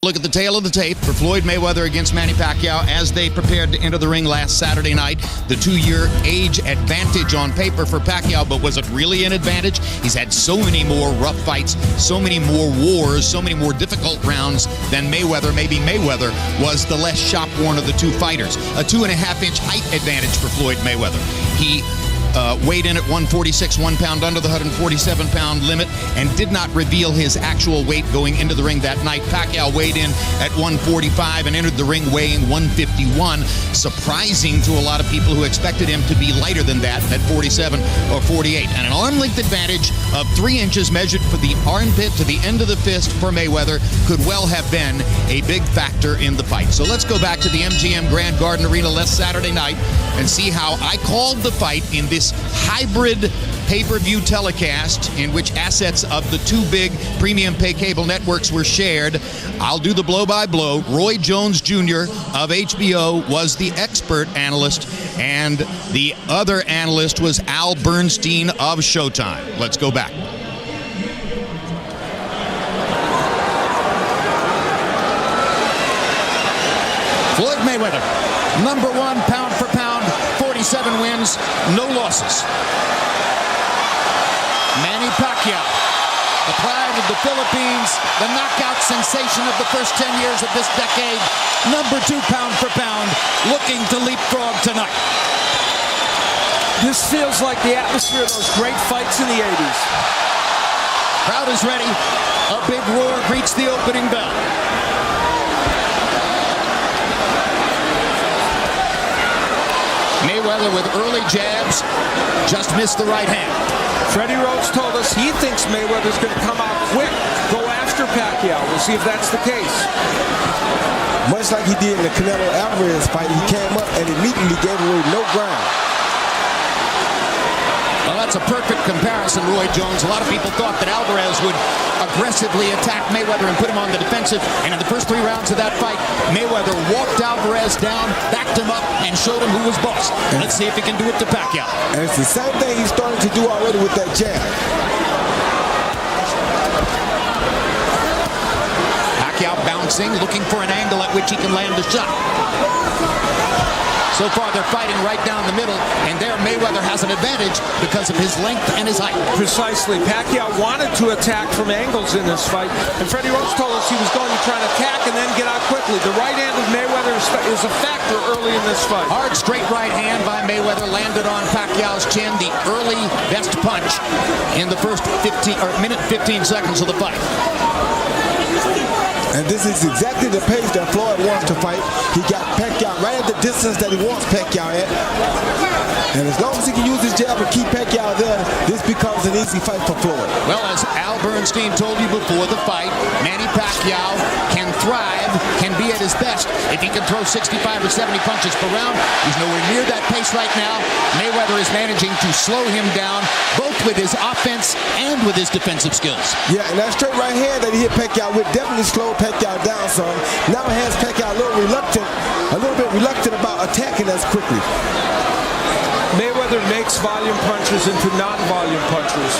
Look at the tail of the tape for Floyd Mayweather against Manny Pacquiao as they prepared to enter the ring last Saturday night. The 2-year age advantage on paper for Pacquiao, but was it really an advantage? He's had so many more rough fights, so many more wars, so many more difficult rounds than Mayweather. Maybe Mayweather was the less shop-worn of the two fighters. A 2.5-inch height advantage for Floyd Mayweather. He weighed in at 146, 1 pound under the 147-pound limit, and did not reveal his actual weight going into the ring that night. Pacquiao weighed in at 145 and entered the ring weighing 151, surprising to a lot of people who expected him to be lighter than that at 47 or 48. And an arm length advantage of 3 inches measured for the armpit to the end of the fist for Mayweather could well have been a big factor in the fight. So let's go back to the MGM Grand Garden Arena last Saturday night and see how I called the fight in this hybrid pay-per-view telecast in which assets of the two big premium pay cable networks were shared. I'll do the blow-by-blow. Roy Jones Jr. of HBO was the expert analyst, and the other analyst was Al Bernstein of Showtime. Let's go back. Floyd Mayweather, #1 pound for pound, 47 wins, no losses. Manny Pacquiao, the pride of the Philippines, the knockout sensation of the first 10 years of this decade, #2 pound for pound, looking to leapfrog tonight. This feels like the atmosphere of those great fights in the 80s. Crowd is ready. A big roar greets the opening bell. Mayweather with early jabs, just missed the right hand. Freddie Rhodes told us he thinks Mayweather's going to come out quick, go after Pacquiao. We'll see if that's the case. Much like he did in the Canelo Alvarez fight, he came up and immediately gave away no ground. Well, that's a perfect comparison, Roy Jones. A lot of people thought that Alvarez would aggressively attack Mayweather and put him on the defensive. And in the first 3 rounds of that fight, Mayweather walked Alvarez down, backed him up, and showed him who was boss. Let's see if he can do it to Pacquiao. And it's the same thing he's starting to do already with that jab. Pacquiao bouncing, looking for an angle at which he can land the shot. So far, they're fighting right down the middle, and there Mayweather has an advantage because of his length and his height. Precisely. Pacquiao wanted to attack from angles in this fight, and Freddie Rhodes told us he was going to try to attack and then get out quickly. The right hand of Mayweather is a factor early in this fight. Hard, straight right hand by Mayweather landed on Pacquiao's chin, the early best punch in the first minute 15 seconds of the fight. And this is exactly the pace that Floyd wants to fight. He got Pacquiao right at the distance that he wants Pacquiao at. And as long as he can use his jab and keep Pacquiao there, this becomes an easy fight for Floyd. Well, as Al Bernstein told you before the fight, Manny Pacquiao can thrive, can be at his best if he can throw 65 or 70 punches per round. He's nowhere near that pace right now. Mayweather is managing to slow him down, both with his offense and with his defensive skills. Yeah, and that straight right hand that he hit Pacquiao with definitely slowed Pacquiao down some. Now it has Pacquiao a little bit reluctant about attacking as quickly. Mayweather makes volume punches into non-volume punches.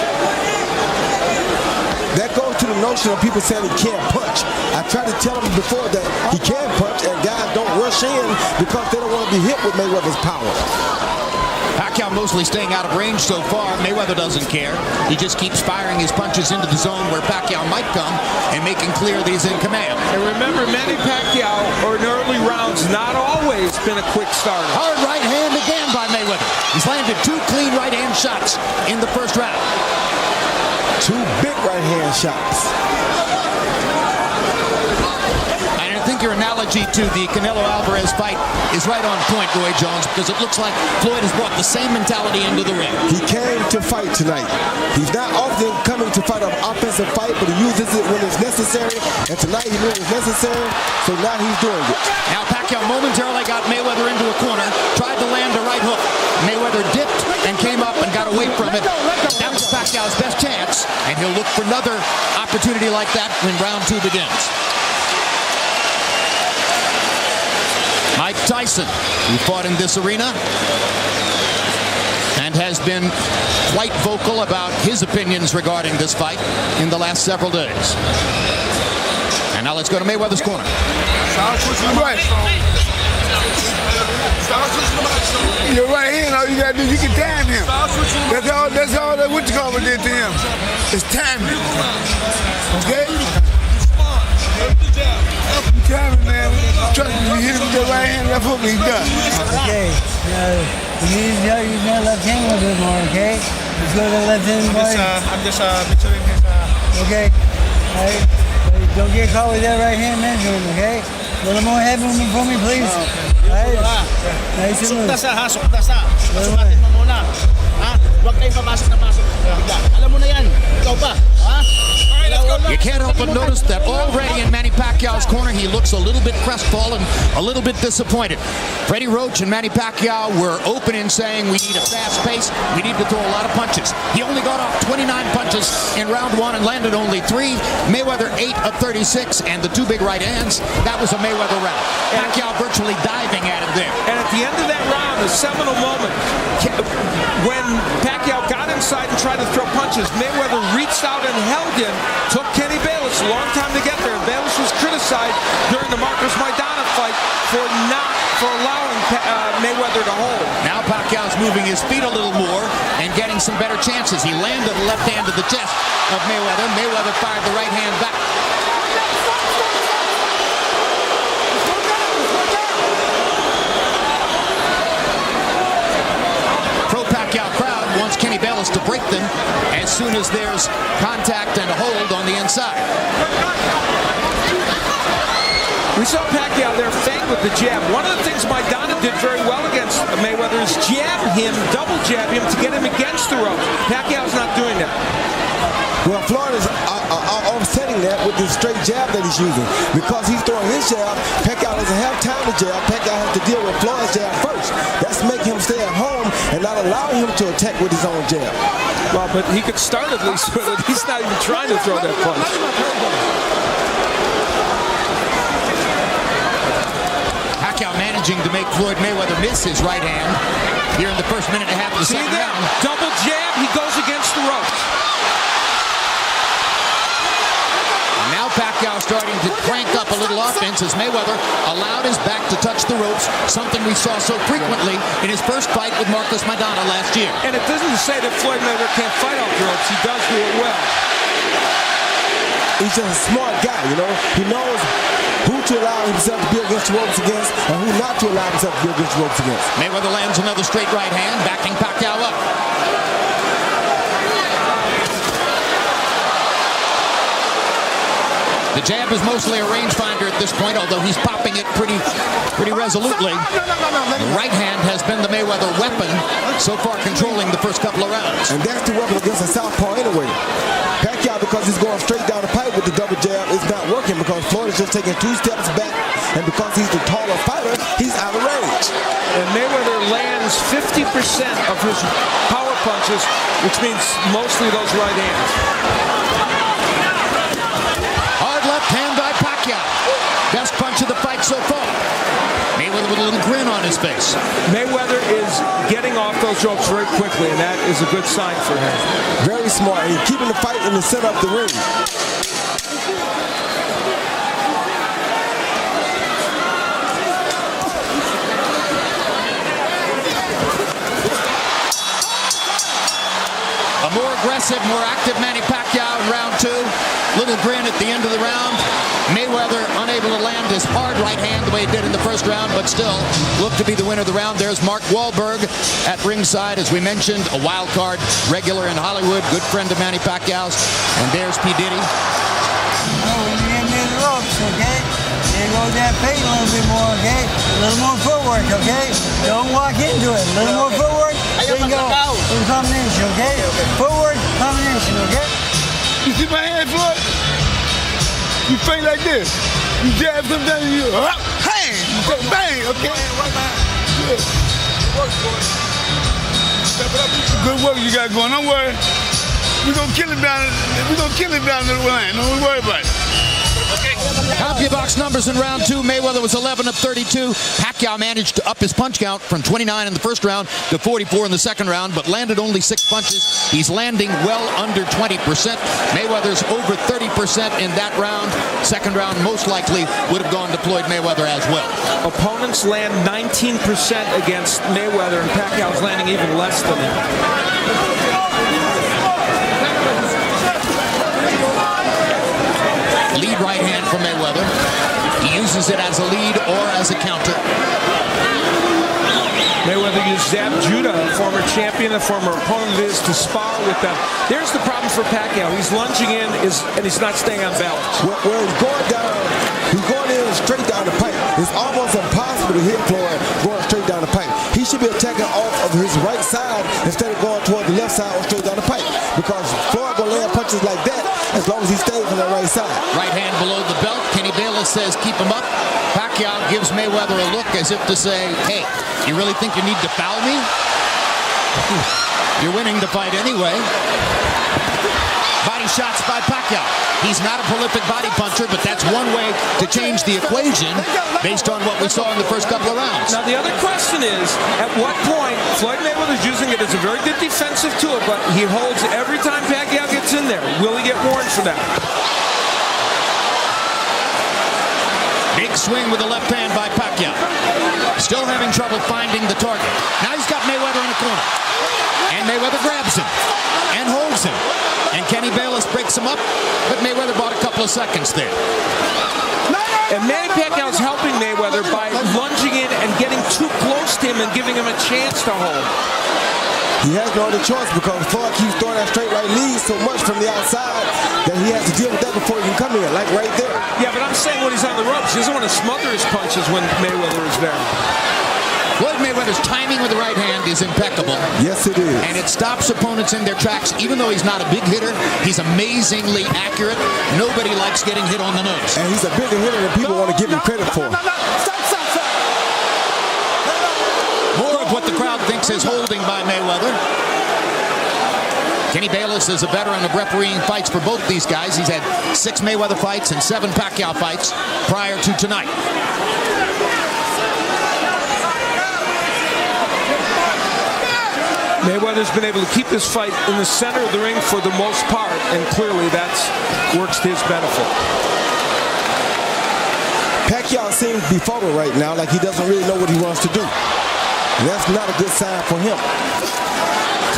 That goes to the notion of people saying he can't punch. I tried to tell him before that he can punch, and guys don't rush in because they don't want to be hit with Mayweather's power. Pacquiao mostly staying out of range so far. Mayweather doesn't care. He just keeps firing his punches into the zone where Pacquiao might come and making clear that he's in command. And remember, Manny Pacquiao, or in early rounds, not always been a quick starter. Hard right hand again by Mayweather. He's landed 2 clean right hand shots in the first round. 2 big right hand shots. I think your analogy to the Canelo Alvarez fight is right on point, Roy Jones, because it looks like Floyd has brought the same mentality into the ring. He came to fight tonight. He's not often coming to fight an offensive fight, but he uses it when it's necessary, and tonight he knew it was necessary, so now he's doing it. Now Pacquiao momentarily got Mayweather into a corner, tried to land a right hook. Mayweather dipped and came up and got away from it. That was Pacquiao's best chance, and he'll look for another opportunity like that when round 2 begins. Mike Tyson, who fought in this arena and has been quite vocal about his opinions regarding this fight in the last several days. And now let's go to Mayweather's corner. Right. Your right hand, all you gotta do, you can time him. That's all that what you call it did to him. It's timing. Okay? You timing, man. Trust me, you hit him with your right hand, left hook, he's done. Okay. Use your left hand a little bit more, okay? Let's go to the left hand, boy. I'm just maturing his. Okay. All right. Don't get caught with that right hand measuring, okay? A little more heavy for me, please. All right. Nice and loose. Sukta sa. Pasukatin mo muna. Ha? Huwag kayong papasok na pasok. Alam mo na yan. Ikaw pa. Ha? You can't help but notice that already in Manny Pacquiao's corner, he looks a little bit crestfallen, a little bit disappointed. Freddie Roach and Manny Pacquiao were open in saying we need a fast pace, we need to throw a lot of punches. He only got off 29 punches in round 1 and landed only 3. Mayweather 8 of 36, and the 2 big right hands. That was a Mayweather round. Pacquiao virtually diving at him there. And at the end of that round, the seminal moment, when Pacquiao got inside and tried to throw punches, Mayweather reached out and held him, took Kenny Bayless a long time to get there. Bayless was criticized during the Marcos Maidana fight for allowing Mayweather to hold. Now Pacquiao's moving his feet a little more and getting some better chances. He landed the left hand to the chest of Mayweather. Mayweather fired the right hand back. Pro-Pacquiao crowd wants Kenny Bayless to break them as soon as there's contact and a hold on the inside. We saw Pacquiao there feint with the jab. One of the things Maidana did very well against Mayweather is jab him, double jab him to get him against the ropes. Pacquiao's not doing that. Well, Floyd is offsetting that with the straight jab that he's using. Because he's throwing his jab, Pacquiao doesn't have time to jab. Pacquiao has to deal with Floyd's jab first. That's making him stay at home and not allowing him to attack with his own jab. Well, but he could start at least with it. He's not even trying to throw that punch. Pacquiao managing to make Floyd Mayweather miss his right hand here in the first minute and a half of the second round. Double jab, he goes against the ropes. Now Pacquiao starting to crank up a little offense as Mayweather allowed his back to touch the ropes, something we saw so frequently in his first fight with Marcos Maidana last year. And it doesn't say that Floyd Mayweather can't fight off the ropes. He does do it well. He's just a smart guy, you know. He knows who to allow himself to be against the ropes against and who not to allow himself to be against the ropes against. Mayweather lands another straight right hand, backing Pacquiao up. The jab is mostly a rangefinder at this point, although he's popping it pretty resolutely. The right hand has been the Mayweather weapon, so far controlling the first couple of rounds. And that's the weapon against a southpaw anyway. Pacquiao, because he's going straight down the pipe with the double jab, is not working because Floyd is just taking 2 steps back, and because he's the taller fighter, he's out of range. And Mayweather lands 50% of his power punches, which means mostly those right hands. Hard left hand by Pacquiao. Best punch of the fight so far. Mayweather with a little grin on his face. Mayweather is getting off those ropes very quickly, and that is a good sign for him. Very smart. He's keeping the fight in the center of the ring. A more aggressive, more active Manny Pacquiao in round 2. Little grin at the end of the round. Mayweather unable to land his hard right hand the way he did in the first round, but still looked to be the winner of the round. There's Mark Wahlberg at ringside, as we mentioned, a wild card regular in Hollywood, good friend of Manny Pacquiao's. And there's P. Diddy. Oh, when you get near the ropes, okay? There goes that feet a little bit more, okay? A little more footwork, okay? Don't walk into it. A little more footwork. There you go. Little combination, okay? Forward, combination, okay? You see my hand, Floyd? You feint like this. You jab sometimes, you bang, bang, okay? Good. Good work you got going. Don't worry. We're gonna kill him down. We're gonna kill him down the line. Don't worry about it. Okay. CompuBox numbers in round 2. Mayweather was 11 of 32. Pacquiao managed to up his punch count from 29 in the first round to 44 in the second round, but landed only 6 punches. He's landing well under 20%. Mayweather's over 30% in that round. Second round most likely would have gone to Floyd Mayweather as well. Opponents land 19% against Mayweather, and Pacquiao's landing even less than him. Lead right hand for Mayweather. He uses it as a lead or as a counter. Mayweather used Zab Judah, a former champion, a former opponent of his, to spar with them. There's the problem for Pacquiao. He's lunging in, and he's not staying on balance. When he's going in straight down the pipe. It's almost impossible to hit Floyd going straight down the pipe. He should be attacking off of his right side instead of going toward the left side or straight down the pipe. Because Floyd will land punches like that as long as he stays on the right side. Right hand below the belt. Kenny Bayless says keep him up. Pacquiao gives Mayweather a look as if to say, hey, you really think you need to foul me? You're winning the fight anyway. Body shots by Pacquiao. He's not a prolific body puncher, but that's one way to change the equation based on what we saw in the first couple of rounds. Now, the other question is, at what point, Floyd Mayweather's using it as a very good defensive tool, but he holds every time Pacquiao gets in there. Will he get warned for that? Big swing with the left hand by Pacquiao. Still having trouble finding the target. Now he's got Mayweather in the corner. And Mayweather grabs him and holds him. And Kenny Bayless breaks him up, but Mayweather bought a couple of seconds there. And Manny Pacquiao's helping Mayweather by lunging in and getting too close to him and giving him a chance to hold. He has no other choice because Floyd keeps throwing that straight right lead so much from the outside that he has to deal with that before he can come in, like right there. Yeah, but I'm saying when he's on the ropes, he doesn't want to smother his punches when Mayweather is there. Floyd Mayweather's timing with the right hand is impeccable. Yes, it is. And it stops opponents in their tracks. Even though he's not a big hitter, he's amazingly accurate. Nobody likes getting hit on the nose. And he's a bigger hitter than people want to give him credit for. More of what the crowd thinks is holding by Mayweather. Kenny Bayless is a veteran of refereeing fights for both these guys. He's had 6 Mayweather fights and 7 Pacquiao fights prior to tonight. Mayweather's been able to keep this fight in the center of the ring for the most part, and clearly that works to his benefit. Pacquiao seems befuddled right now, like he doesn't really know what he wants to do. And that's not a good sign for him.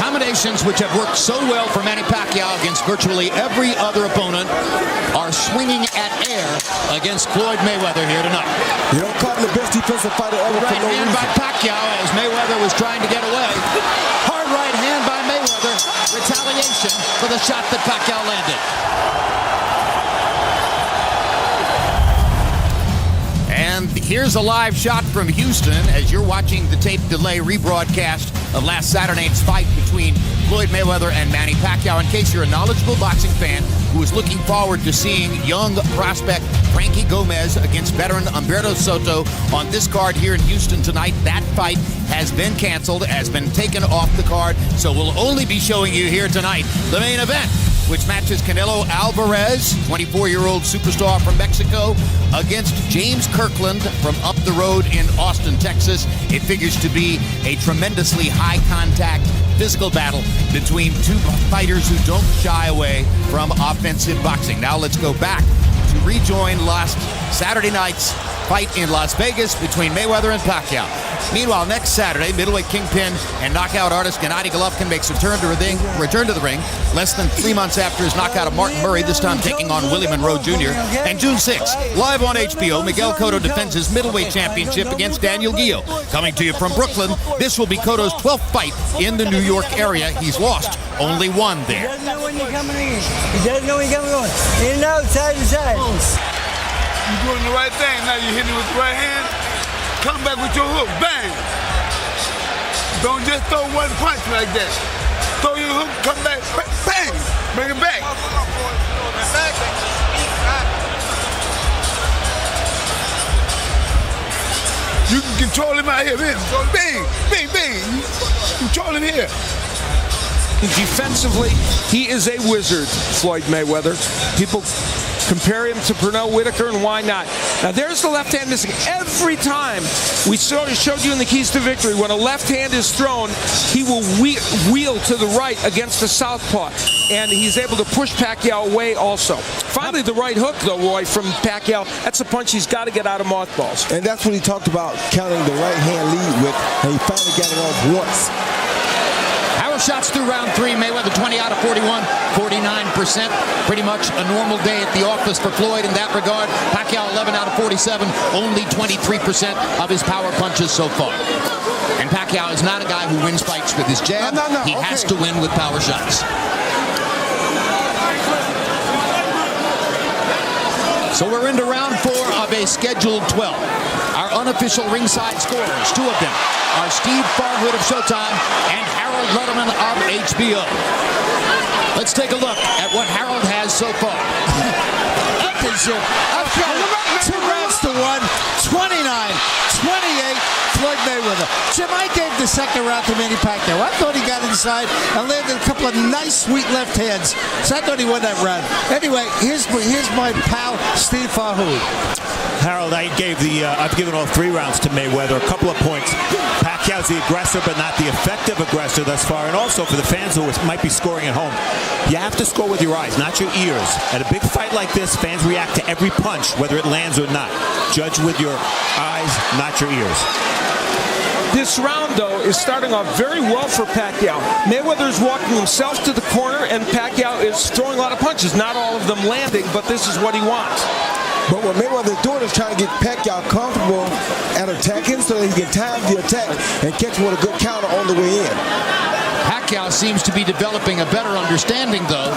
Combinations which have worked so well for Manny Pacquiao against virtually every other opponent are swinging at air against Floyd Mayweather here tonight. You don't call him the best defensive fighter ever for Right no hand reason. by Pacquiao as Mayweather was trying to get away. Hard right hand by Mayweather. Retaliation for the shot that Pacquiao landed. And here's a live shot from Houston as you're watching the tape delay rebroadcast of last Saturday night's fight between Floyd Mayweather and Manny Pacquiao. In case you're a knowledgeable boxing fan who is looking forward to seeing young prospect Frankie Gomez against veteran Humberto Soto on this card here in Houston tonight, that fight has been canceled, has been taken off the card, so we'll only be showing you here tonight the main event, which matches Canelo Alvarez, 24-year-old superstar from Mexico, against James Kirkland from up the road in Austin, Texas. It figures to be a tremendously high-contact physical battle between two fighters who don't shy away from offensive boxing. Now let's go back to rejoin last Saturday night's fight in Las Vegas between Mayweather and Pacquiao. Meanwhile, next Saturday, middleweight kingpin and knockout artist Gennady Golovkin makes return to the ring less than 3 months after his knockout of Martin Murray, this time taking on Willie Monroe Jr. And June 6th, live on HBO, Miguel Cotto defends his middleweight championship against Daniel Guillo. Coming to you from Brooklyn, this will be Cotto's 12th fight in the New York area. He's lost only one there. He doesn't know when you're coming in. He doesn't know when you're coming on. In and out, side to side. You're doing the right thing. Now you're hitting it with the right hand. Come back with your hook. Bang. Don't just throw one punch like that. Throw your hook, come back, bang. Bring it back. You can control him out here. Bang, bang, bang. Control him here. Defensively, he is a wizard, Floyd Mayweather. People Compare him to Pernell Whitaker, and why not? Now, there's the left hand missing. Every time we showed you in the Keys to Victory, when a left hand is thrown, he will wheel to the right against the southpaw, and he's able to push Pacquiao away also. Finally, the right hook, though, Roy, from Pacquiao, that's a punch he's got to get out of mothballs. And that's what he talked about, counting the right hand lead with, and he finally got it off once. Power shots through round 3. Mayweather 20 out of 41, 49%. Pretty much a normal day at the office for Floyd in that regard. Pacquiao 11 out of 47, only 23% of his power punches so far. And Pacquiao is not a guy who wins fights with his jab. He has to win with power shots. So we're into round 4 of a scheduled 12. Our unofficial ringside scorers, 2 of them, are Steve Farhood of Showtime and Harold Letterman of HBO. Let's take a look at what Harold has so far. I've got it. 2 rounds to 1, 29-28, Floyd Mayweather. Jim, I gave the second round to Manny Pacquiao. I thought he got inside and landed a couple of nice, sweet left hands. So I thought he won that round. Anyway, here's my pal, Steve Farhood. Harold, I've given all 3 rounds to Mayweather. A couple of points. Pacquiao's the aggressor, but not the effective aggressor thus far. And also for the fans who might be scoring at home, you have to score with your eyes, not your ears. At a big fight like this, fans react to every punch, whether it lands or not. Judge with your eyes, not your ears. This round, though, is starting off very well for Pacquiao. Mayweather is walking himself to the corner, and Pacquiao is throwing a lot of punches. Not all of them landing, but this is what he wants. But what Mayweather's doing is trying to get Pacquiao comfortable at attacking so that he can time the attack and catch him with a good counter on the way in. Pacquiao seems to be developing a better understanding, though,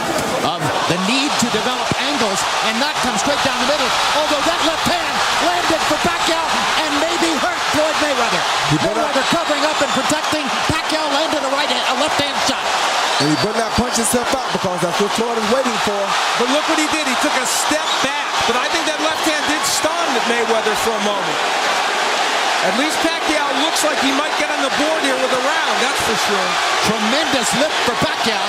of the need to develop angles and not come straight down the middle, although that left hand landed for Pacquiao and maybe hurt Floyd Mayweather. Mayweather covering up and protecting. Pacquiao landed a left-hand shot. And he better not punch himself out because that's what Floyd is waiting for. But look what he did. He took a step back. But I think that left hand did stun Mayweather for a moment. At least Pacquiao looks like he might get on the board here with a round, that's for sure. Tremendous lift for Pacquiao.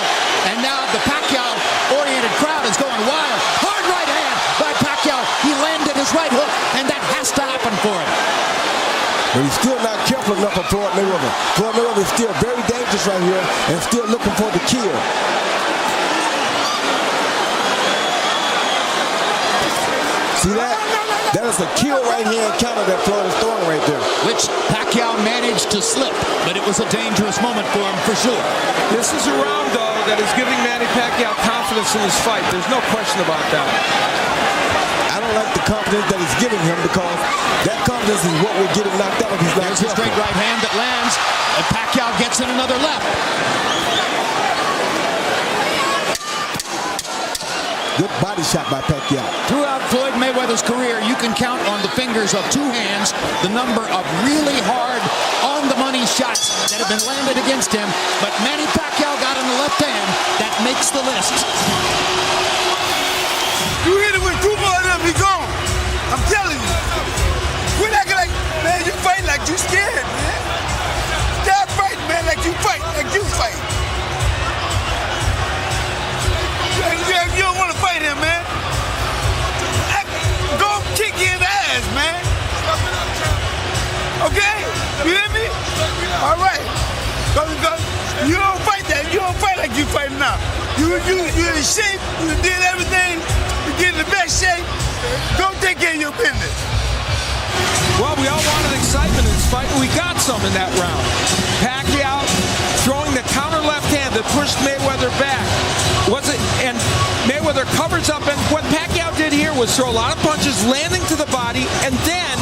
And now the Pacquiao-oriented crowd is going wild. Hard right hand by Pacquiao. He landed his right hook, and that has to happen for him. But he's still not careful enough for Floyd Mayweather. Floyd Mayweather is still very dangerous right here and still looking for the kill. See that? That is a kill right hand counter that Floyd is throwing right there. Which Pacquiao managed to slip, but it was a dangerous moment for him for sure. This is a round, though, that is giving Manny Pacquiao confidence in his fight. There's no question about that. I don't like the confidence that he's giving him because that confidence is what will get him knocked out if he's not careful. There's a straight right hand that lands, and Pacquiao gets in another left. Good body shot by Pacquiao. Throughout Floyd Mayweather's career, you can count on the fingers of 2 hands the number of really hard, on-the-money shots that have been landed against him. But Manny Pacquiao got in the left hand. That makes the list. You hit it with 2 more of them, he gone. I'm telling you. Quit acting like, man, you fight like you scared, man. Stop fighting, man, like you fight, You don't want to fight him, man. Go kick his ass, man. Okay? You hear me? All right. You don't fight that. You don't fight like you fighting now. You're in shape. You did everything. You get in the best shape. Go take care of your business. Well, we all wanted excitement in this fight, and we got some in that round. Pacquiao throwing the counter left hand that pushed Mayweather back. And Mayweather covers up, and what Pacquiao did here was throw a lot of punches, landing to the body, and then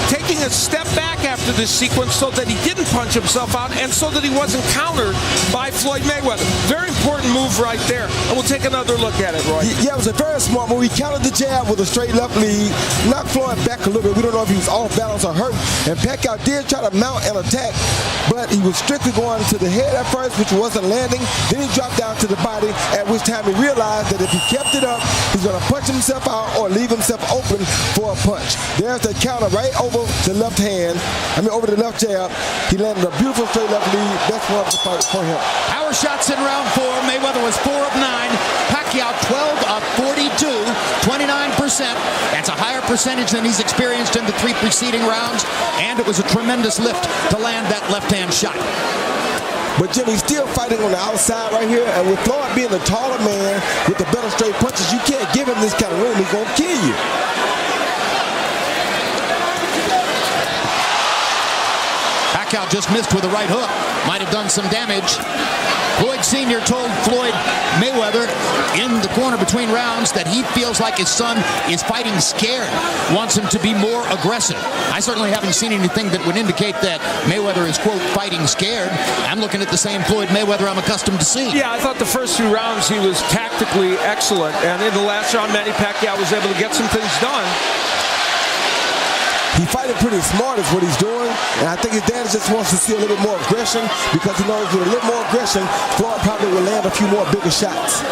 taking a step back after this sequence so that he didn't punch himself out and so that he wasn't countered by Floyd Mayweather. Very important move right there, and we'll take another look at it, Roy. Yeah, it was a very smart move. He countered the jab with a straight left lead, knocked Floyd back a little bit. We don't know if he was off balance or hurt, and Pacquiao did try to mount an attack, but he was strictly going to the head at first, which wasn't landing. Then he dropped down to the body, at which time he realized that if he kept it up, he's going to punch himself out or leave himself open for a punch. There's the counter right over the left hand. over the left jab. He landed a beautiful straight left lead. Best one of the fight for him. Power shots in round 4. Mayweather was 4 of 9. Pacquiao 12 of 42, 29%. That's a higher percentage than he's experienced in the 3 preceding rounds, and it was a tremendous lift to land that left-hand shot. But Jimmy's still fighting on the outside right here, and with Floyd being the taller man with the better straight punches, you can't give him this kind of room. He's going to kill you. Pacquiao just missed with a right hook. Might have done some damage. Floyd Sr. told Floyd Mayweather in the corner between rounds that he feels like his son is fighting scared, wants him to be more aggressive. I certainly haven't seen anything that would indicate that Mayweather is, quote, fighting scared. I'm looking at the same Floyd Mayweather I'm accustomed to seeing. Yeah, I thought the first 2 rounds he was tactically excellent, and in the last round, Manny Pacquiao was able to get some things done. He's fighting pretty smart is what he's doing, and I think his dad just wants to see a little bit more aggression, because he knows with a little more aggression, Floyd probably will land a few more bigger shots.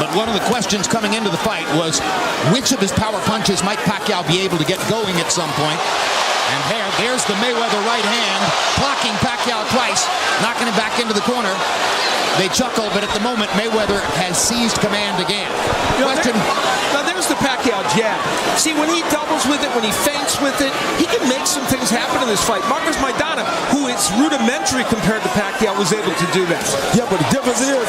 But one of the questions coming into the fight was, which of his power punches might Pacquiao be able to get going at some point? And there's the Mayweather right hand, blocking Pacquiao twice, knocking him back into the corner. They chuckle, but at the moment, Mayweather has seized command again. Now there's the Pacquiao jab. See, when he doubles with it, when he feints with it, he can make some things happen in this fight. Marcus Maidana, who is rudimentary compared to Pacquiao, was able to do that. Yeah, but the difference is,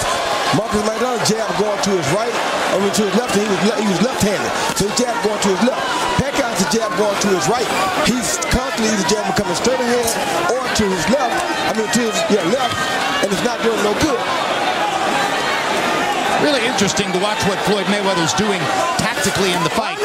Marcus Maidana's jab going to his right, to his left, and he was left-handed. So his jab going to his left. Pacquiao's jab going to his right. He's constantly either jab coming straight ahead or to his left. To his left, and it's not doing no good. Really interesting to watch what Floyd Mayweather's doing tactically in the fight.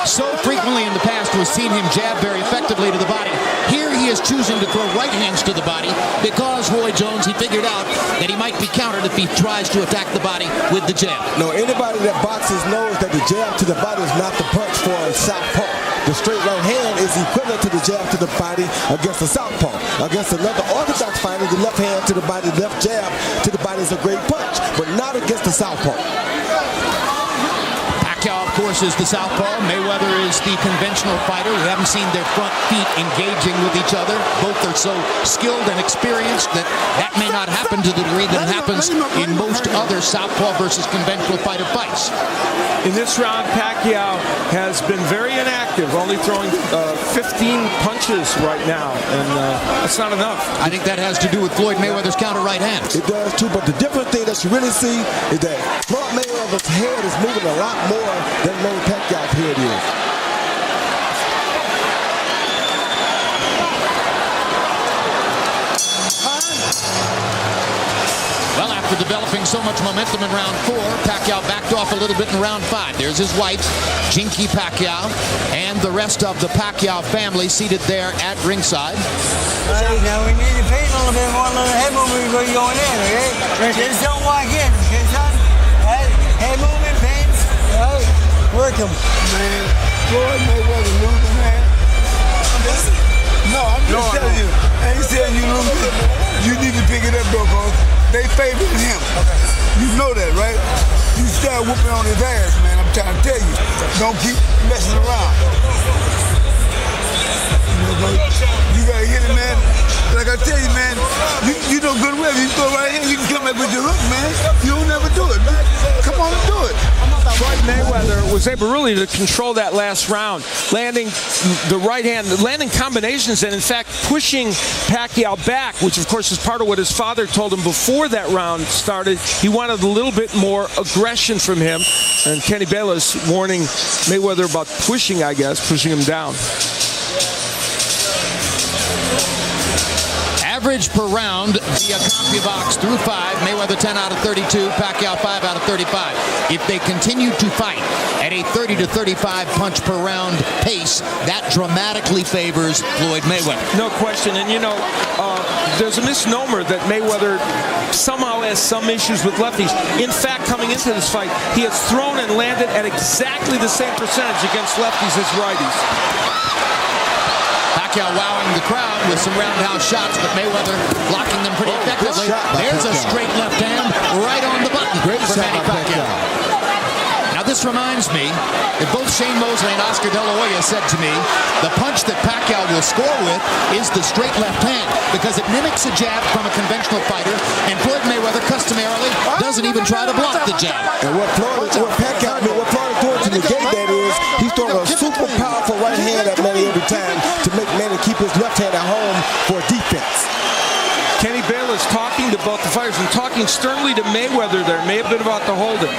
So frequently in the past we've seen him jab very effectively to the body. Here he is choosing to throw right hands to the body because, Roy Jones, he figured out that he might be countered if he tries to attack the body with the jab. No, anybody that boxes knows that the jab to the body is not the punch for a southpaw. The straight right hand is equivalent to the jab to the body against a southpaw. Against another orthodox fighter, the left hand to the body, left jab to the body is a great punch, but not against the southpaw. Pacquiao, of course, is the southpaw. Mayweather is the conventional fighter. We haven't seen their front feet engaging with each other. Both are so skilled and experienced that may not happen to the degree that happens in most other southpaw versus conventional fighter fights. In this round, Pacquiao has been very inactive, only throwing 15 punches right now, and that's not enough. I think that has to do with Floyd Mayweather's counter right hands. It does too, but the different thing that you really see is that Floyd Mayweather's head is moving a lot more than Manny Pacquiao's head is. Well, after developing so much momentum in round 4, Pacquiao backed off a little bit in round 5. There's his wife, Jinky Pacquiao, and the rest of the Pacquiao family seated there at ringside. Now we need to paint a little bit more, a little head movement before you go in, okay? Just don't walk in, okay, son? Right? Head movement, paints, right? Work them. Man, Floyd Mayweather losing, man. No, I'm just telling you. I ain't saying you losing. You need to pick it up, though, folks. They favored him. You know that, right? You start whooping on his ass, man. I'm trying to tell you. Don't keep messing around. You gotta hit it, man. Like I tell you, man, you know good well. You throw right here, you can come back with your hook, man. You'll never do it, man. Come on and do it. Floyd Mayweather was able really to control that last round, landing the right hand, landing combinations, and in fact pushing Pacquiao back, which of course is part of what his father told him before that round started. He wanted a little bit more aggression from him, and Kenny Bayless warning Mayweather about pushing him down. Average per round via CompuBox through 5. Mayweather 10 out of 32. Pacquiao 5 out of 35. If they continue to fight at a 30 to 35 punch per round pace, that dramatically favors Floyd Mayweather. No question. And you know, there's a misnomer that Mayweather somehow has some issues with lefties. In fact, coming into this fight, he has thrown and landed at exactly the same percentage against lefties as righties. Pacquiao wowing the crowd with some roundhouse shots, but Mayweather blocking them pretty effectively. There's a straight left hand right on the button for Manny Pacquiao. Now this reminds me that both Shane Mosley and Oscar De La Hoya said to me, the punch that Pacquiao will score with is the straight left hand because it mimics a jab from a conventional fighter, and Floyd Mayweather customarily doesn't even try to block the jab. And what Floyd is doing to negate that is he's throwing a super powerful right hand at Manny every time to make Manny keep his left hand at home for defense. Kenny Bayless talking to both the fighters and talking sternly to Mayweather there. May have been about the holding.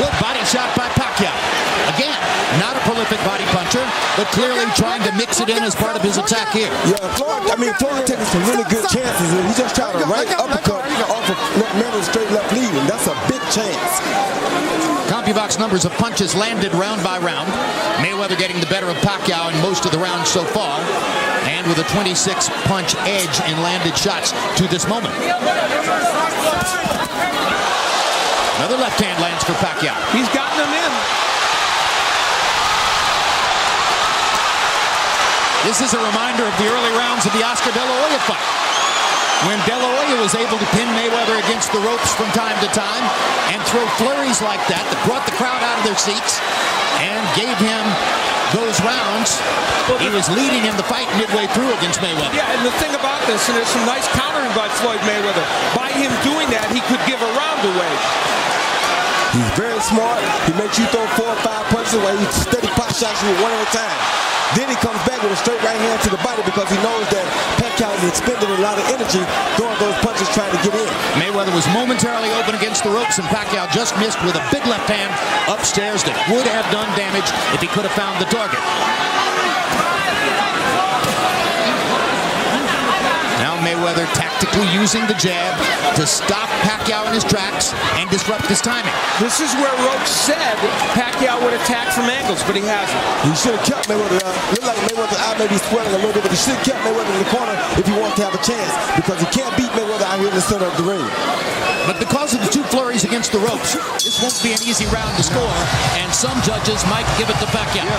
Good body shot by Pacquiao. Again, not a prolific body puncher, but clearly trying to mix it in as part of his attack here. Yeah, Floyd taking some really good chances. He just tried a right uppercut off of Manny's straight left lead, and that's a big chance. CompuBox numbers of punches landed round by round. Mayweather getting the better of Pacquiao in most of the rounds so far, and with a 26-punch edge in landed shots to this moment. Another left hand lands for Pacquiao. He's gotten them in. This is a reminder of the early rounds of the Oscar De La Hoya fight, when De La Hoya was able to pin Mayweather against the ropes from time to time and throw flurries like that brought the crowd out of their seats and gave him those rounds. He was leading in the fight midway through against Mayweather. Yeah, and the thing about this, and there's some nice countering by Floyd Mayweather. By him doing that, he could give a round away. He's very smart. He makes you throw 4 or 5 punches away. He steady pot shots you one at a time. Then he comes back with a straight right hand to the body because he knows that Pacquiao is expending a lot of energy throwing those punches trying to get in. Mayweather was momentarily open against the ropes, and Pacquiao just missed with a big left hand upstairs that would have done damage if he could have found the target. Now Mayweather tactically using the jab to stop Pacquiao in his tracks and disrupt his timing. This is where Roach said Pacquiao would attack from angles, but he hasn't. He should have kept Mayweather. Looked like Mayweather's eye may be swelling a little bit, but he should have kept Mayweather in the corner if he wanted to have a chance, because he can't beat Mayweather out here in the center of the ring. But because of the 2 flurries against the ropes, this won't be an easy round to score, and some judges might give it to Pacquiao.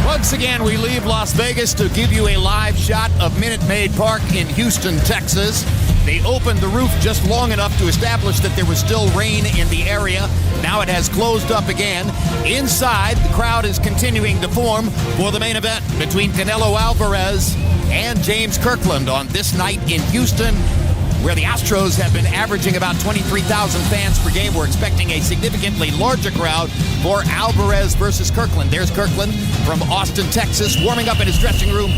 Once again, we leave Las Vegas to give you a live shot of Minute Maid Park in Houston, Texas. They opened the roof just long enough to establish that there was still rain in the area. Now it has closed up again. Inside, the crowd is continuing to form for the main event between Canelo Alvarez and James Kirkland on this night in Houston, where the Astros have been averaging about 23,000 fans per game. We're expecting a significantly larger crowd for Alvarez versus Kirkland. There's Kirkland from Austin, Texas, warming up in his dressing room.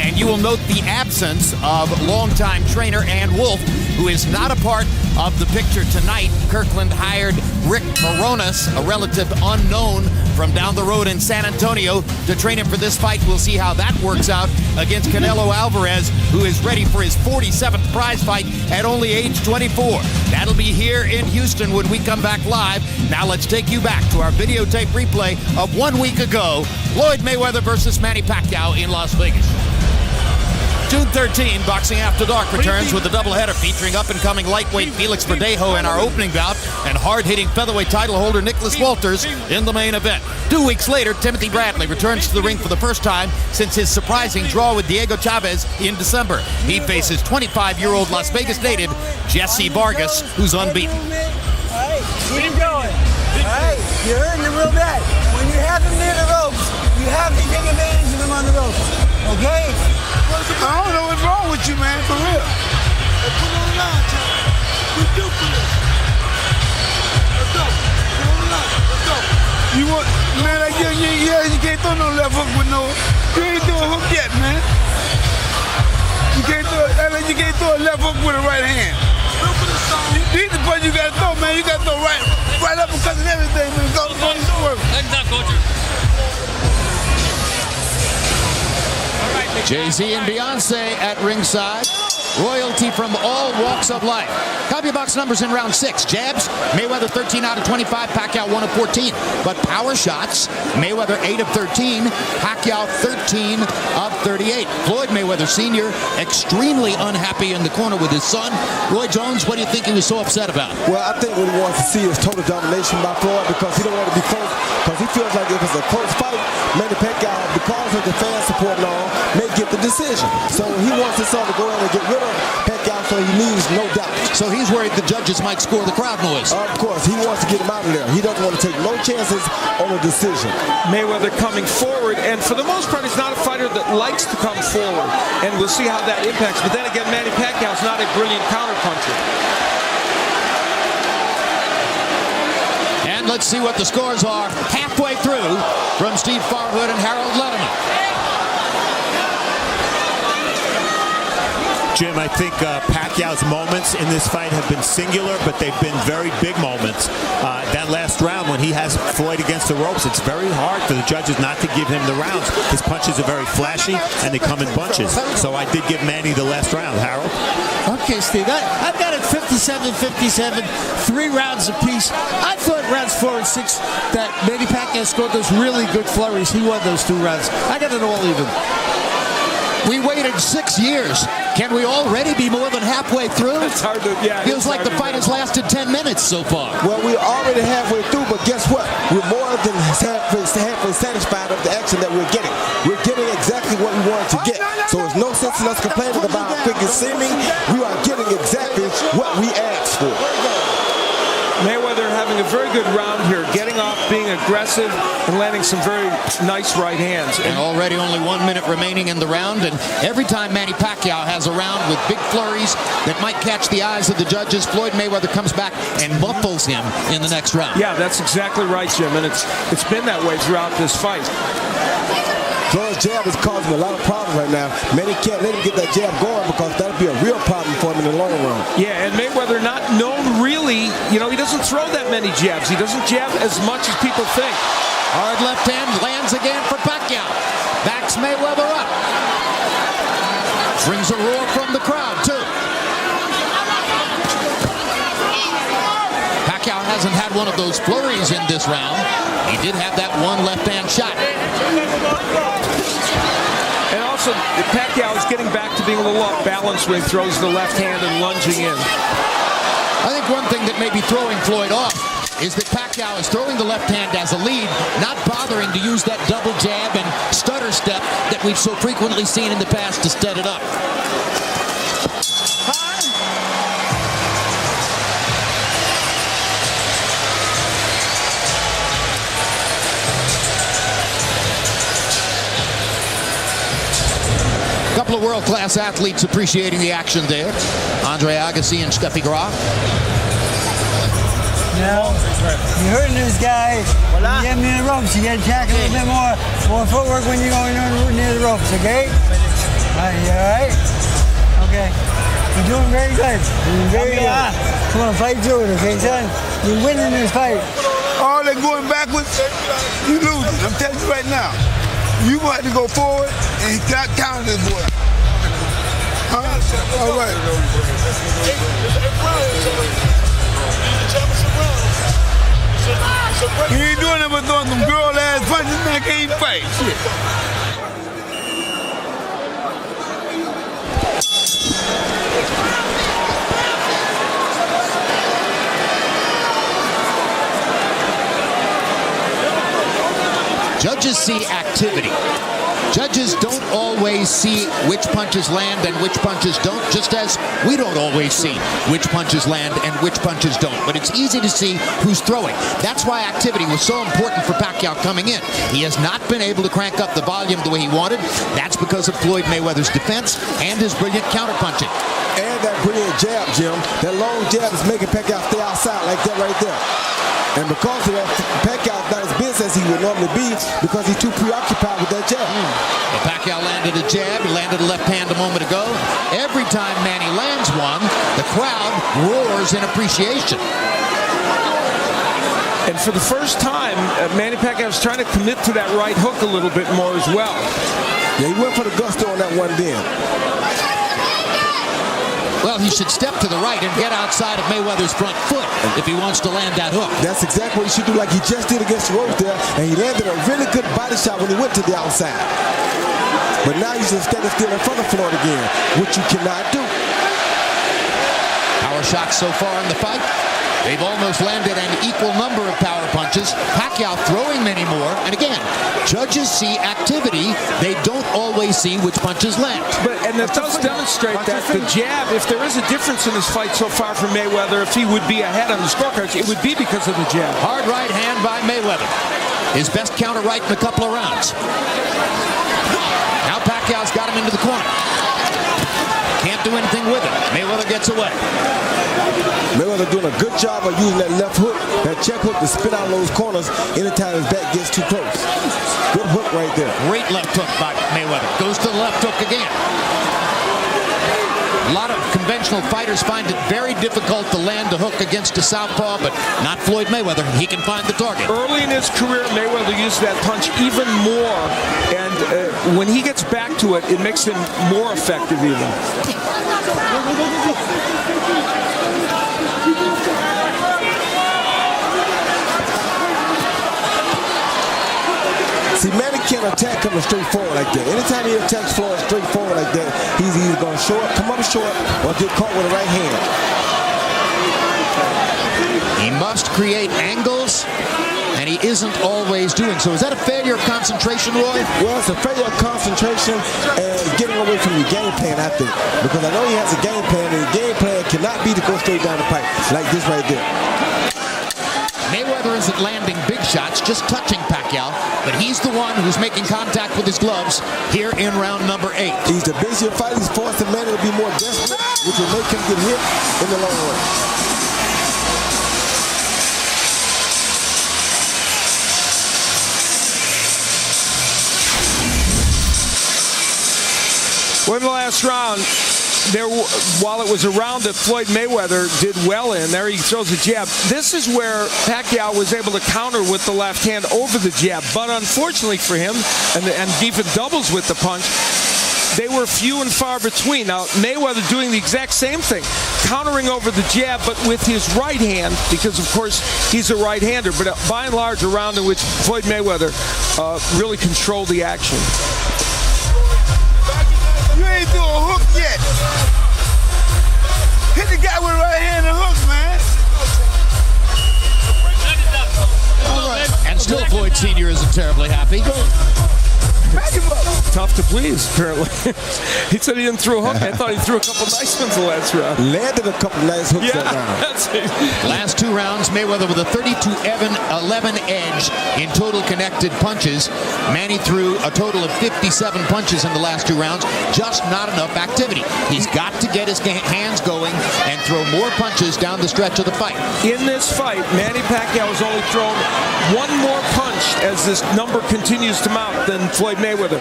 And you will note the absence of longtime trainer Ann Wolf, who is not a part of the picture tonight. Kirkland hired Rick Moronis, a relative unknown from down the road in San Antonio, to train him for this fight. We'll see how that works out against Canelo Alvarez, who is ready for his 47th prize fight at only age 24. That'll be here in Houston when we come back live. Now let's take you back to our videotape replay of 1 week ago, Floyd Mayweather versus Manny Pacquiao in Las Vegas. June 13, Boxing After Dark returns with a doubleheader featuring up-and-coming lightweight Felix Verdejo in our opening bout and hard-hitting featherweight title holder Nicholas Walters in the main event. 2 weeks later, Timothy Bradley returns to the ring for the first time since his surprising draw with Diego Chavez in December. He faces 25-year-old Las Vegas native Jesse Vargas, who's unbeaten. Hey, keep going. Hey, you're hurting him real bad. When you have him near the ropes, you have to take advantage of him on the ropes. Okay? I don't know what's wrong with you, man, for real. Hey, put on the line, Tom. We do for this. Let's go. Put on the line. Let's go. You want, man, like, you can't throw no left hook with no, you ain't throw a hook yet, man. You can't throw a left hook with a right hand. These the punch you gotta throw, man. You gotta throw right up because of everything, man. Go work. Jay-Z and Beyonce at ringside. royalty from all walks of life. HBO Box numbers in round 6. Jabs, Mayweather 13 out of 25, Pacquiao 1 of 14. But power shots, Mayweather 8 of 13, Pacquiao 13 of 38. Floyd Mayweather Sr. extremely unhappy in the corner with his son. Roy Jones, what do you think he was so upset about? Well, I think what he wants to see is total domination by Floyd because he don't want to be close. Because he feels like if it's a close fight, Manny Pacquiao, because of the fan support and all, may get the decision. So he wants his son to go in and get rid of Pacquiao so he leaves no doubt. So he's worried the judges might score the crowd noise. Of course, he wants to get him out of there. He doesn't want to take no chances on a decision. Mayweather coming forward, and for the most part, he's not a fighter that likes to come forward. And we'll see how that impacts. But then again, Manny Pacquiao's not a brilliant counterpuncher. And let's see what the scores are halfway through from Steve Farhood and Harold Letterman. Jim, I think Pacquiao's moments in this fight have been singular, but they've been very big moments. That last round when he has Floyd against the ropes, it's very hard for the judges not to give him the rounds. His punches are very flashy, and they come in bunches. So I did give Manny the last round. Harold? Okay, Steve, I've got it 57-57, 3 rounds apiece. I thought rounds 4 and 6 that Manny Pacquiao scored those really good flurries. He won those 2 rounds. I got it all even. We waited 6 years. Can we already be more than halfway through? It's hard to, yeah. Feels like the fight has lasted 10 minutes so far. Well, we're already halfway through, but guess what? We're more than halfway satisfied of the action that we're getting. We're getting exactly what we wanted to get. So there's no sense in us complaining about how quick it's seeming. We are getting exactly what we asked for. Mayweather having a very good round here, getting off, being aggressive, and landing some very nice right hands. And already only 1 minute remaining in the round, and every time Manny Pacquiao has a round with big flurries that might catch the eyes of the judges, Floyd Mayweather comes back and muffles him in the next round. Yeah, that's exactly right, Jim, and it's been that way throughout this fight. Floyd's jab is causing a lot of problems right now. Manny can't let him get that jab going because that would be a real problem for him in the long run. Yeah, and Mayweather not known really, he doesn't throw that many jabs. He doesn't jab as much as people think. Hard left hand lands again for Pacquiao. Backs Mayweather up. Brings a roar from the crowd, too. Pacquiao hasn't had one of those flurries in this round. He did have that one left-hand shot. And also, Pacquiao is getting back to being a little off balance when he throws the left hand and lunging in. I think one thing that may be throwing Floyd off is that Pacquiao is throwing the left hand as a lead, not bothering to use that double jab and stutter step that we've so frequently seen in the past to set it up. Couple of world-class athletes appreciating the action there. Andre Agassi and Steffi Graf. Now, you're hurting this guy. You get him near the ropes. You got to jack a little bit more footwork when you're going near the ropes, okay? All right, you all right? Okay. You're doing very good. You're doing very good. Come on, fight through it, okay, son? You're winning this fight. All that going backwards, you losing. I'm telling you right now. You going to have to go forward and counter this boy. Huh? All right. You ain't doing nothing but throwing some girl-ass punches, man. Can't even fight. Shit. Judges see activity. Judges don't always see which punches land and which punches don't, just as we don't always see which punches land and which punches don't. But it's easy to see who's throwing. That's why activity was so important for Pacquiao coming in. He has not been able to crank up the volume the way he wanted. That's because of Floyd Mayweather's defense and his brilliant counterpunching. And that brilliant jab, Jim. That long jab is making Pacquiao stay outside like that right there. And because of that, Pacquiao's not as busy as he would normally be because he's too preoccupied with that jab. Well, Pacquiao landed a jab. He landed a left hand a moment ago. Every time Manny lands one, the crowd roars in appreciation. And for the first time, Manny Pacquiao is trying to commit to that right hook a little bit more as well. Yeah, he went for the gusto on that one then. Well, he should step to the right and get outside of Mayweather's front foot if he wants to land that hook. That's exactly what he should do, like he just did against the ropes there, and he landed a really good body shot when he went to the outside. But now he's just standing still in front of Floyd again, which you cannot do. Power shots so far in the fight. They've almost landed an equal number of power punches. Pacquiao throwing many more. And again, judges see activity. They don't always see which punches land. And that does demonstrate that the jab, if there is a difference in this fight so far for Mayweather, if he would be ahead on the scorecards, it would be because of the jab. Hard right hand by Mayweather. His best counter right in a couple of rounds. Now Pacquiao's got him into the corner. Can't do anything with it. Mayweather gets away. Mayweather doing a good job of using that left hook, that check hook to spin out those corners anytime his back gets too close. Good hook right there. Great left hook by Mayweather. Goes to the left hook again. A lot of conventional fighters find it very difficult to land a hook against a southpaw, but not Floyd Mayweather. He can find the target. Early in his career, Mayweather used that punch even more, and when he gets back to it, it makes him more effective even. See, Manny can't attack him straight forward like that. Anytime he attacks Floyd straight forward like that, he's either going to come up short or get caught with a right hand. He must create angles, and he isn't always doing so. Is that a failure of concentration, Roy? Well, it's a failure of concentration and getting away from your game plan, I think. Because I know he has a game plan, and the game plan cannot be to go straight down the pipe like this right there. Mayweather isn't landing big shots, just touching Pacquiao, but he's the one who's making contact with his gloves here in round number 8. He's the busier fighter. He's forcing Manny to be more desperate, which will make him get hit in the long run. Well, in the last round, while it was a round that Floyd Mayweather did well in, there he throws a jab. This is where Pacquiao was able to counter with the left hand over the jab. But unfortunately for him, and even doubles with the punch, they were few and far between. Now, Mayweather doing the exact same thing, countering over the jab, but with his right hand, because, of course, he's a right-hander. But by and large, a round in which Floyd Mayweather really controlled the action. You ain't do a hook yet. Hit the guy with a right hand and hook, man. And still Floyd Sr. isn't terribly happy. Back him up. Tough to please, apparently. He said he didn't throw a hook. I thought he threw a couple nice ones the last round. Landed a couple nice hooks that round. That's it. Last 2 rounds, Mayweather with a 32-11 edge in total connected punches. Manny threw a total of 57 punches in the last 2 rounds. Just not enough activity. He's got to get his hands going and throw more punches down the stretch of the fight. In this fight, Manny Pacquiao has only thrown one more punch as this number continues to mount than Floyd Mayweather.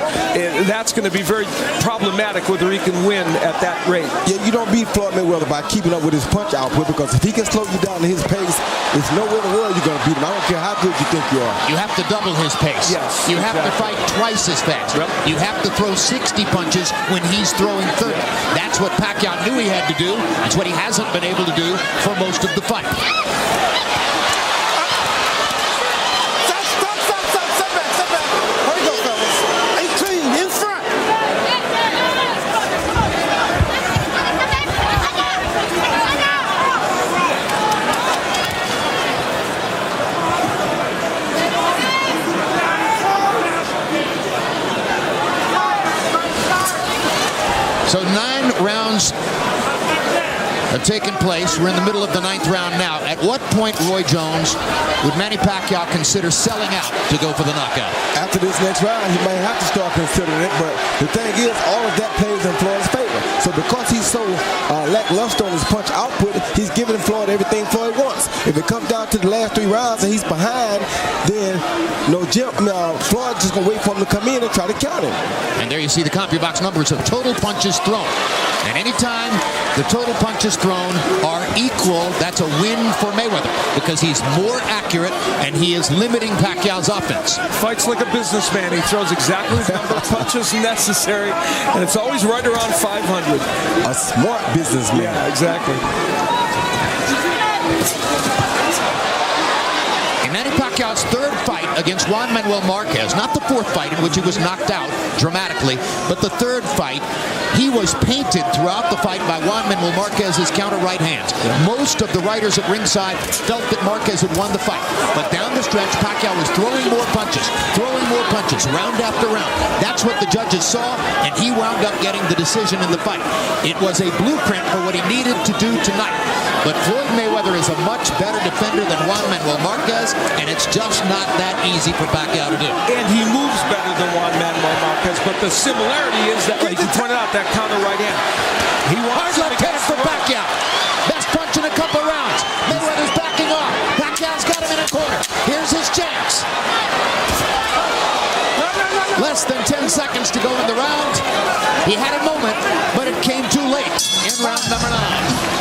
That's going to be very problematic whether he can win at that rate. Yeah, you don't beat Floyd Mayweather by keeping up with his punch output, because if he can slow you down to his pace, there's nowhere in the world you're going to beat him. I don't care how good you think you are. You have to double his pace. Yes, you have to fight twice as fast. Yep. You have to throw 60 punches when he's throwing 30. That's what Pacquiao knew he had to do. It's what he hasn't been able to do for most of the fight. So 9 rounds have taken place. We're in the middle of the 9th round now. At what point, Roy Jones, would Manny Pacquiao consider selling out to go for the knockout? After this next round, he might have to start considering it, but the thing is, all of that plays in Floyd's favor. So because he's so lackluster on his punch output, he's giving Floyd everything Floyd wants. If it comes down to the last 3 rounds and he's behind, then Floyd just going to wait for him to come in and try to count him. And there you see the CompuBox numbers of total punches thrown. And anytime the total punches thrown are equal, that's a win for Mayweather, because he's more accurate and he is limiting Pacquiao's offense. Fights like a businessman. He throws exactly the number of punches necessary, and it's always right around 500. with a smart businessman. Yeah, exactly. In Manny Pacquiao's third fight against Juan Manuel Marquez, not the fourth fight in which he was knocked out dramatically, but the third fight, he was painted throughout the fight by Juan Manuel Marquez's counter right hands. Most of the writers at ringside felt that Marquez had won the fight. But down the stretch, Pacquiao was throwing more punches, round after round. That's what the judges saw, and he wound up getting the decision in the fight. It was a blueprint for what he needed to do tonight. But Floyd Mayweather is a much better defender than Juan Manuel Marquez, and it's just not that easy for Pacquiao to do. And he moves better than Juan Manuel Marquez, but the similarity is that, like you pointed out, that counter right hand. He wants hard left hand for Pacquiao. Best punch in a couple rounds. Mayweather's backing off. Pacquiao's got him in a corner. Here's his chance. Less than 10 seconds to go in the round. He had a moment, but it came too late in round number 9.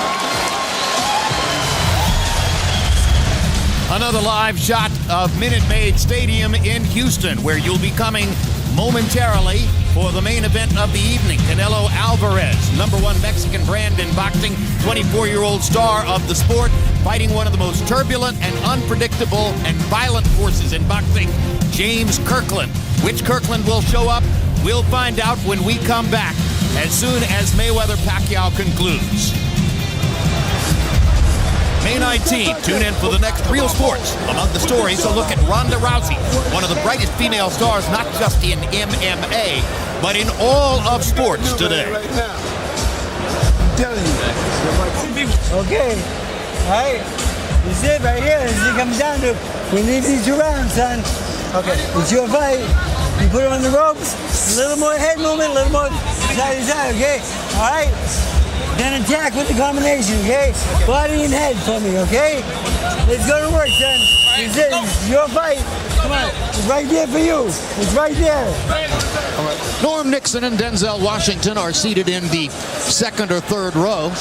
Another live shot of Minute Maid Stadium in Houston, where you'll be coming momentarily for the main event of the evening. Canelo Alvarez, #1 Mexican brand in boxing, 24-year-old star of the sport, fighting one of the most turbulent and unpredictable and violent forces in boxing, James Kirkland. Which Kirkland will show up? We'll find out when we come back, as soon as Mayweather-Pacquiao concludes. May 19th, tune in for the next Real Sports. Among the stories, a look at Ronda Rousey, one of the brightest female stars, not just in MMA, but in all of sports today. Okay, all right. This is it right here. This is it comes down to. We need these 2 rounds, son. Okay, it's your fight. You put him on the ropes. A little more head movement, a little more side to side. Okay, all right. Then attack with the combination, okay? Body and head for me, okay? Let's go to work, son. This is it. It's your fight. Come on. It's right there for you. It's right there. Norm Nixon and Denzel Washington are seated in the second or third row.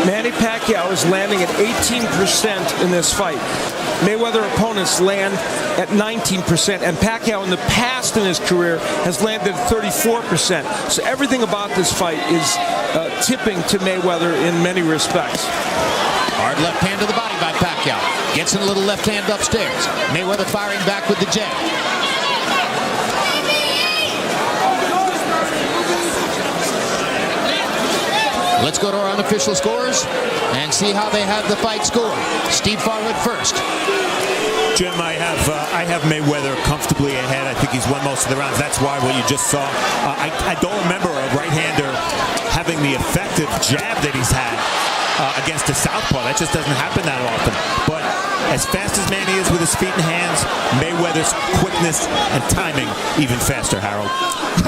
Manny Pacquiao is landing at 18% in this fight. Mayweather opponents land at 19%, and Pacquiao in the past in his career has landed at 34%. So everything about this fight is tipping to Mayweather in many respects. Hard left hand to the body by Pacquiao. Gets in a little left hand upstairs. Mayweather firing back with the jab. Let's go to our unofficial scores and see how they have the fight scored. Steve Farwood first. Jim, I have Mayweather comfortably ahead. I think he's won most of the rounds. That's why what you just saw. I don't remember a right-hander having the effective jab that he's had against a southpaw. That just doesn't happen that often. But as fast as Manny is with his feet and hands, Mayweather's quickness and timing even faster, Harold.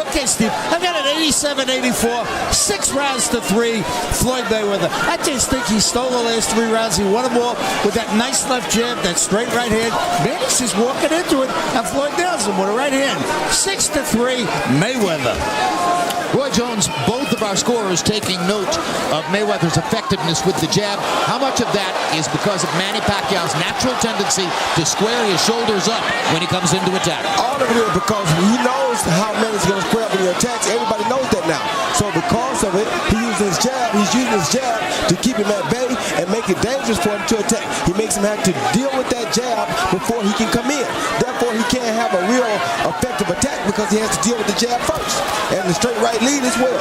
Okay, Steve, I've got an 87-84, 6 rounds to 3, Floyd Mayweather. I just think he stole the last 3 rounds. He won them all with that nice left jab, that straight right hand. Manny's just walking into it, and Floyd nails him with a right hand. 6-3, Mayweather. Roy Jones, both of our scorers taking note of Mayweather's effectiveness with the jab. How much of that is because of Manny Pacquiao's natural tendency to square his shoulders up when he comes into attack? All of it is because he knows how Manny's going to square up when he attacks. Everybody knows that now. So because of it, he uses his jab. He's using his jab to keep him at bay and make it dangerous for him to attack. He makes him have to deal with that jab before he can come in. Therefore, he can't have a real effective attack because he has to deal with the jab first. And the straight right lead as well.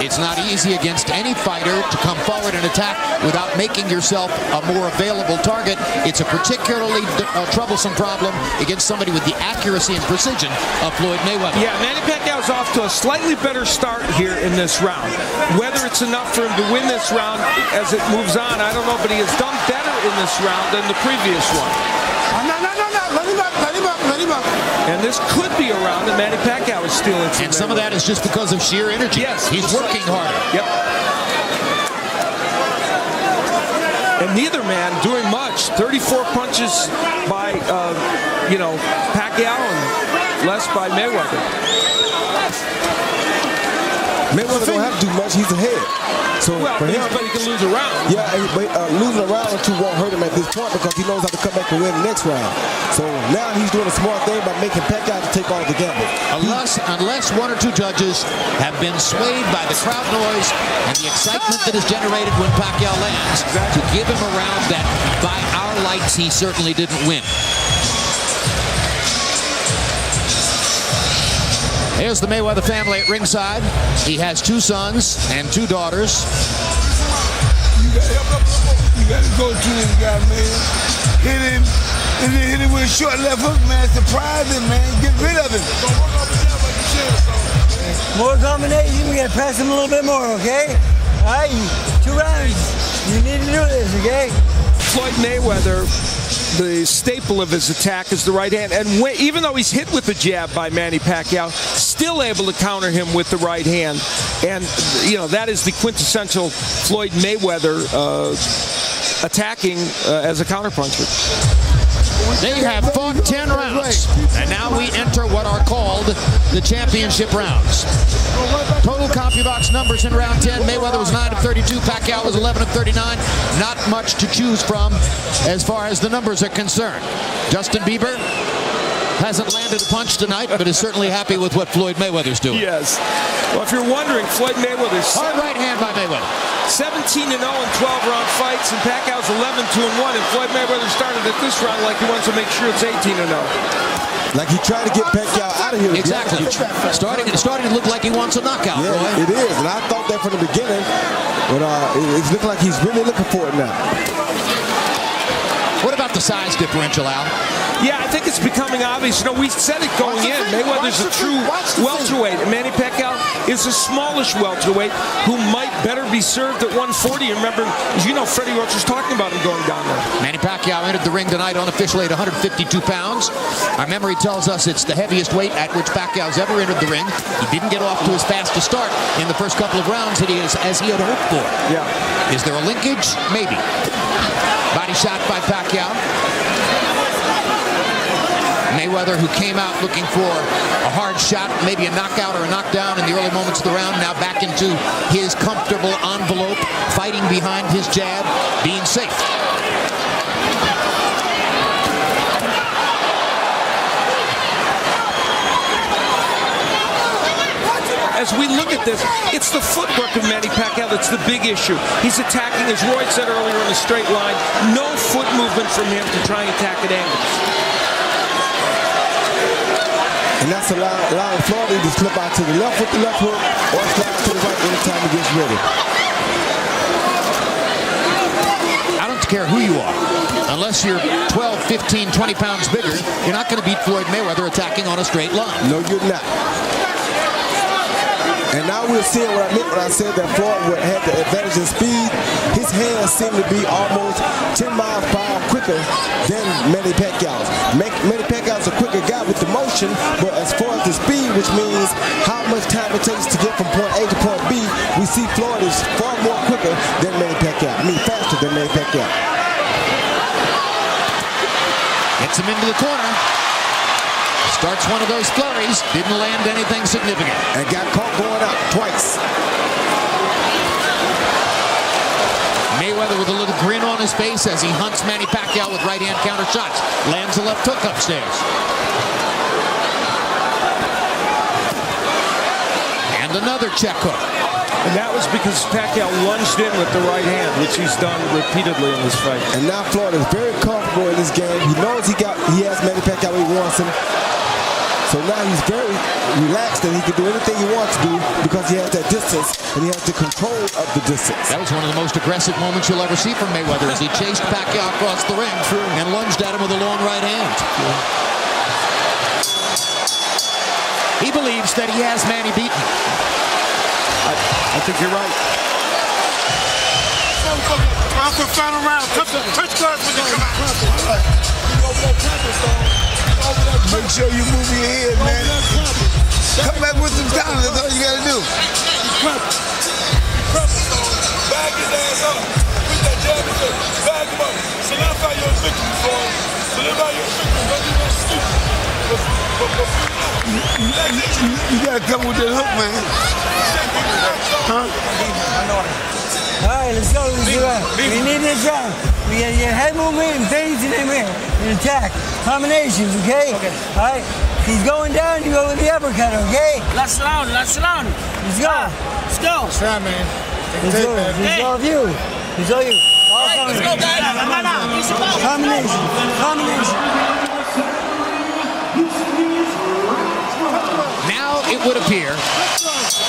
It's not easy against any fighter to come forward and attack without making yourself a more available target. It's a particularly troublesome problem against somebody with the accuracy and precision of Floyd Mayweather. Yeah, Manny Pacquiao's off to a slightly better start here in this round. Whether it's enough for him to win this round as it moves on, I don't know, but he has done better in this round than the previous one. And this could be a round that Manny Pacquiao is stealing from. And some of that is just because of sheer energy. Yes. He's working harder. Yep. And neither man doing much. 34 punches by, Pacquiao and less by Mayweather. Mayweather don't have to do much. He's ahead. So Well, for him, but he can lose a round. yeah, but losing a round or two won't hurt him at this point because he knows how to come back and win the next round. So now he's doing a smart thing by making Pacquiao to take all the gamble. Unless one or two judges have been swayed by the crowd noise and the excitement that is generated when Pacquiao lands to give him a round that, by our lights, he certainly didn't win. Here's the Mayweather family at ringside. He has 2 sons and 2 daughters. You got to go to this guy, man. Hit him. And then hit him with a short left hook, man. Surprise him, man. Get rid of him. More combination. We got to press him a little bit more, okay? All right, 2 rounds. You need to do this, okay? Floyd Mayweather, the staple of his attack is the right hand. And even though he's hit with the jab by Manny Pacquiao, still able to counter him with the right hand. And, you know, that is the quintessential Floyd Mayweather attacking as a counterpuncher. They have fought 10 rounds, and now we enter what are called the championship rounds. Total CompuBox numbers in round 10. Mayweather was 9 of 32. Pacquiao was 11 of 39. Not much to choose from as far as the numbers are concerned. Justin Bieber hasn't landed a punch tonight, but is certainly happy with what Floyd Mayweather's doing. Yes. Well, if you're wondering, Floyd Mayweather's hard right hand by Mayweather. 17-0 in 12-round fights, and Pacquiao's 11-2-1. And Floyd Mayweather started at this round like he wants to make sure it's 18-0. Like he tried to get Pacquiao out of here. Exactly. Starting to look like he wants a knockout. Yeah, Roy. it is. And I thought that from the beginning, but it's looking like he's really looking for it now. What about the size differential, Al? Yeah, I think it's becoming obvious. You know, we said it going in. Mayweather's a true welterweight, and Manny Pacquiao is a smallish welterweight who might better be served at 140. And remember, as you know, Freddie Roach was talking about him going down there. Manny Pacquiao entered the ring tonight unofficially at 152 pounds. Our memory tells us it's the heaviest weight at which Pacquiao's ever entered the ring. He didn't get off to as fast a start in the first couple of rounds as he had hoped for. Yeah. Is there a linkage? Maybe. Body shot by Pacquiao. Mayweather, who came out looking for a hard shot, maybe a knockout or a knockdown in the early moments of the round, now back into his comfortable envelope, fighting behind his jab, being safe. As we look at this, it's the footwork of Manny Pacquiao that's the big issue. He's attacking, as Roy said earlier, in a straight line. No foot movement from him to try and attack at angles. And that's allowing Floyd to slip out to the left with the left hook or slide to the right anytime he gets ready. I don't care who you are. Unless you're 12, 15, 20 pounds bigger, you're not going to beat Floyd Mayweather attacking on a straight line. No, you're not. And now we're seeing what I meant when I said that Floyd had the advantage in speed. His hands seem to be almost 10 miles per hour quicker than Manny Pacquiao's. Manny Pacquiao's a quicker guy with the motion, but as far as the speed, which means how much time it takes to get from point A to point B, we see Floyd is far more quicker than Manny Pacquiao. I mean, faster than Manny Pacquiao. Gets him into the corner. Starts one of those flurries, didn't land anything significant. And got caught going out twice. Mayweather with a little grin on his face as he hunts Manny Pacquiao with right-hand counter shots. Lands a left hook upstairs. And another check hook. And that was because Pacquiao lunged in with the right hand, which he's done repeatedly in this fight. And now Floyd is very comfortable in this game. He knows he has Manny Pacquiao where he wants him. So now he's very relaxed and he can do anything he wants to do because he has that distance and he has the control of the distance. That was one of the most aggressive moments you'll ever see from Mayweather as he chased Pacquiao across the ring and lunged at him with a long right hand. He believes that he has Manny beaten. I think you're right. Off the final round. Touch guards when you come out. Make sure you move your head, man. Come back with some talent. That's all you got to do. Bag his ass up. Put that jab in there. Bag him up. Solidify your victory, Floyd. Solidify your victory. Don't be no stupid. You gotta come with that hook, man. Huh? All right, let's go. We need this round. We got your head movement and things in there. And attack. Combinations, okay? All right. He's going down, you go with the uppercut, okay? Last round. Let's go. Let's go. That's right, man. Let's go. It's all of you. It's all you. All Let's go, guys. Combination. Now it would appear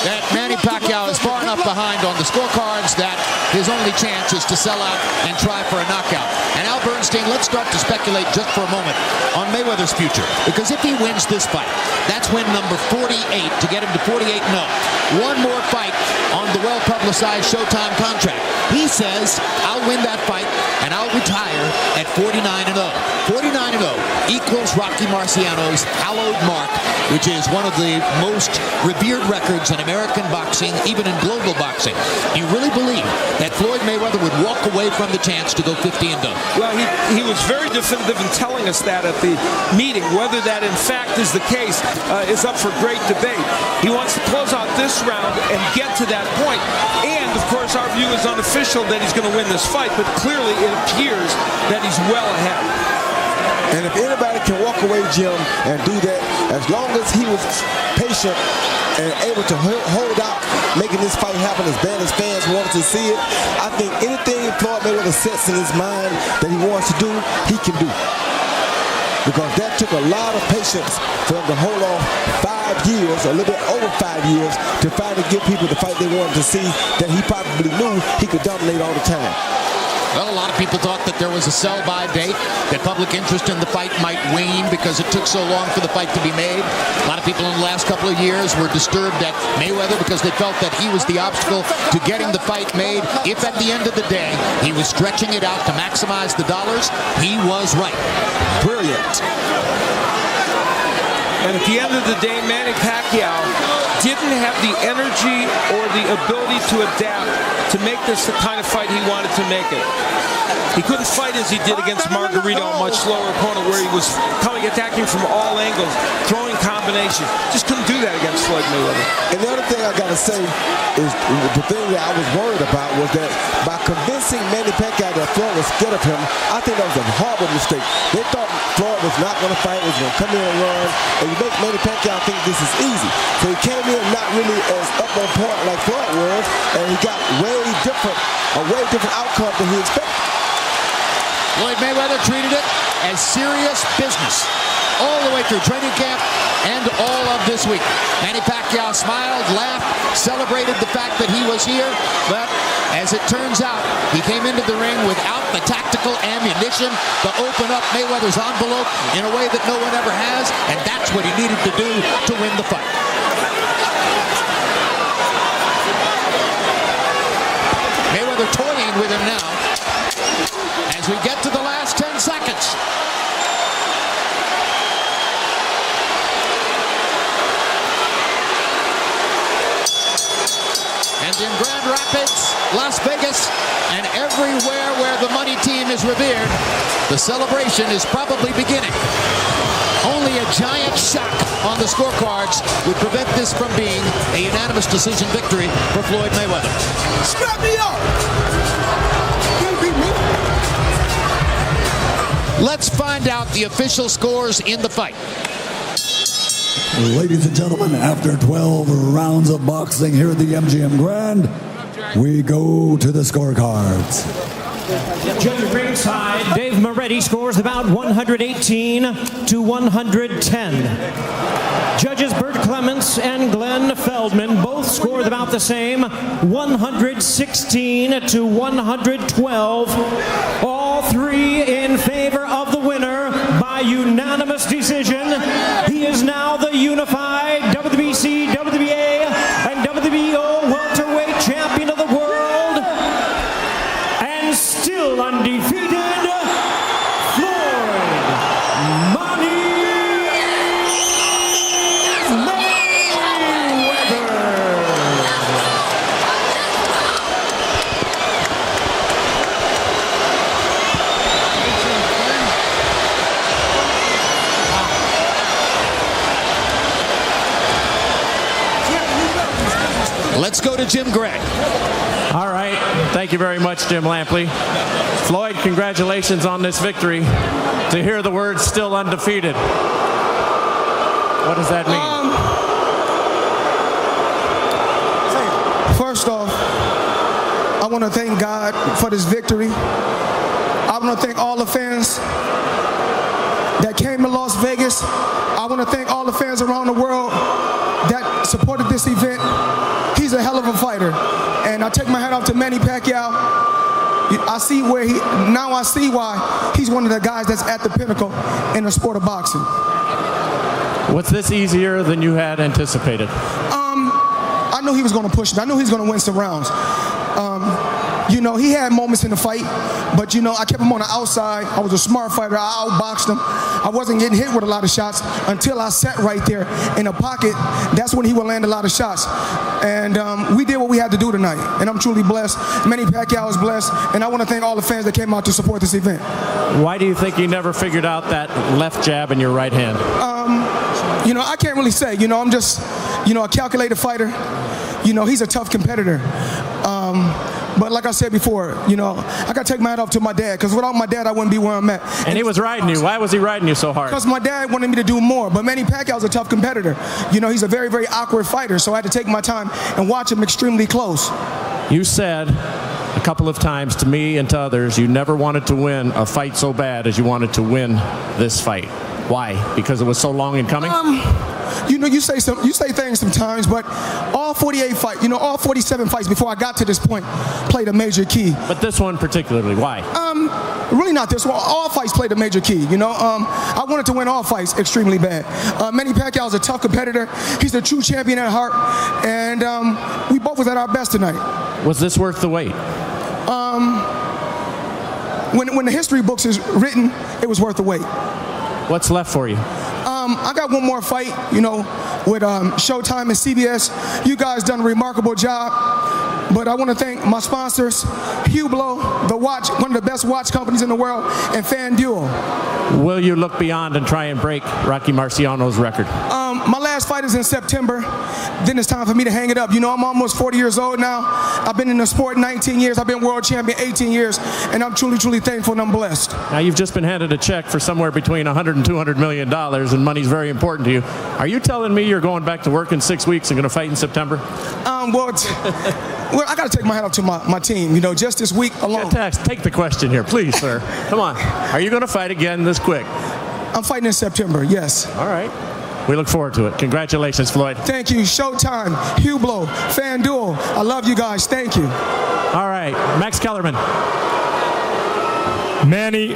that Manny Pacquiao is far enough behind on the scorecards that his only chance is to sell out and try for a knockout. And Al Bernstein, let's start to speculate just for a moment on Mayweather's future. Because if he wins this fight, that's win number 48 to get him to 48-0. One more fight on the well-publicized Showtime contract. He says, I'll win that fight and I'll retire at 49-0. 49-0 equals Rocky Marciano's hallowed mark, which is one of the most revered records in American boxing, even in global boxing. Do you really believe that Floyd Mayweather would walk away from the chance to go 50-0? Well, he was very definitive in telling us that at the meeting. Whether that in fact is the case is up for great debate. He wants to close out this round and get to that point. And, of course, our view is unofficial that he's going to win this fight, but clearly it appears that he's well ahead. And if anybody can walk away, Jim, and do that, as long as he was patient and able to hold out, making this fight happen as bad as fans wanted to see it, I think anything Floyd Mayweather sets in his mind that he wants to do, he can do. Because that took a lot of patience for him to hold off 5 years, a little bit over 5 years, to finally give people the fight they wanted to see that he probably knew he could dominate all the time. Well, a lot of people thought that there was a sell-by date, that public interest in the fight might wane because it took so long for the fight to be made. A lot of people in the last couple of years were disturbed at Mayweather because they felt that he was the obstacle to getting the fight made. If at the end of the day he was stretching it out to maximize the dollars, he was right. Brilliant. And at the end of the day, Manny Pacquiao didn't have the energy or the ability to adapt to make this the kind of fight he wanted to make it. He couldn't fight as he did against Margarito, a much slower opponent, where he was attacking from all angles, throwing combinations. Just couldn't do that against Floyd Mayweather. And the other thing I got to say is the thing that I was worried about was that by convincing Manny Pacquiao that Floyd was scared of him, I think that was a horrible mistake. They thought Floyd was not going to fight, was going to come in and run, and you make Manny Pacquiao think this is easy. So he came in not really as up on point like Floyd was, and he got a way different outcome than he expected. Floyd Mayweather treated it as serious business all the way through training camp and all of this week. Manny Pacquiao smiled, laughed, celebrated the fact that he was here, but as it turns out, he came into the ring without the tactical ammunition to open up Mayweather's envelope in a way that no one ever has, and that's what he needed to do to win the fight. Mayweather toying with him now as we get to the last 10 seconds. And in Grand Rapids, Las Vegas, and everywhere where the money team is revered, the celebration is probably beginning. Only a giant shock on the scorecards would prevent this from being a unanimous decision victory for Floyd Mayweather. Strap me up! Let's find out the official scores in the fight. Ladies and gentlemen, after 12 rounds of boxing here at the MGM Grand, we go to the scorecards. Judge at ringside, Dave Moretti scores about 118 to 110. Judges Bert Clements and Glenn Feldman both scored about the same, 116 to 112. All three in favor of the winner by unanimous decision. He is now the unified WBC, WBA, and WBO welterweight champion of the world, and still undefeated, Floyd Let's go to Jim Gray. All right. Thank you very much, Jim Lampley. Floyd, congratulations on this victory. To hear the words "still undefeated," what does that mean? First off, I want to thank God for this victory. I want to thank all the fans that came to Las Vegas. I want to thank all the fans around the world that supported this event. He's a hell of a fighter. And I take my hat off to Manny Pacquiao. I see why he's one of the guys that's at the pinnacle in the sport of boxing. Was this easier than you had anticipated? I knew he was going to push it. I knew he was going to win some rounds. He had moments in the fight, but I kept him on the outside. I was a smart fighter. I outboxed him. I wasn't getting hit with a lot of shots until I sat right there in the pocket. That's when he would land a lot of shots. And we did what we had to do tonight, and I'm truly blessed. Manny Pacquiao is blessed, and I want to thank all the fans that came out to support this event. Why do you think you never figured out that left jab in your right hand? I can't really say. I'm just, a calculated fighter. He's a tough competitor. But like I said before, I got to take my hat off to my dad, because without my dad, I wouldn't be where I'm at. And he was riding you. Why was he riding you so hard? Because my dad wanted me to do more. But Manny Pacquiao's a tough competitor. He's a very, very awkward fighter, so I had to take my time and watch him extremely close. You said a couple of times to me and to others, you never wanted to win a fight so bad as you wanted to win this fight. Why? Because it was so long in coming? You say things sometimes, but all 48 fights, all 47 fights before I got to this point played a major key. But this one particularly, why? Really not this one. All fights played a major key. I wanted to win all fights extremely bad. Manny Pacquiao is a tough competitor. He's a true champion at heart, and we both was at our best tonight. Was this worth the wait? When the history books is written, it was worth the wait. What's left for you? I got one more fight, with Showtime and CBS. You guys done a remarkable job. But I want to thank my sponsors, Hublot, one of the best watch companies in the world, and FanDuel. Will you look beyond and try and break Rocky Marciano's record? My last fight is in September. Then it's time for me to hang it up. I'm almost 40 years old now. I've been in the sport 19 years. I've been world champion 18 years. And I'm truly, truly thankful and I'm blessed. Now, you've just been handed a check for somewhere between $100 and $200 million, and money's very important to you. Are you telling me you're going back to work in 6 weeks and going to fight in September? Well, I got to take my hat off to my team. Just this week alone. Take the question here, please, sir. Come on. Are you going to fight again this quick? I'm fighting in September, yes. All right. We look forward to it. Congratulations, Floyd. Thank you. Showtime, Hublot, FanDuel. I love you guys. Thank you. All right. Max Kellerman. Manny,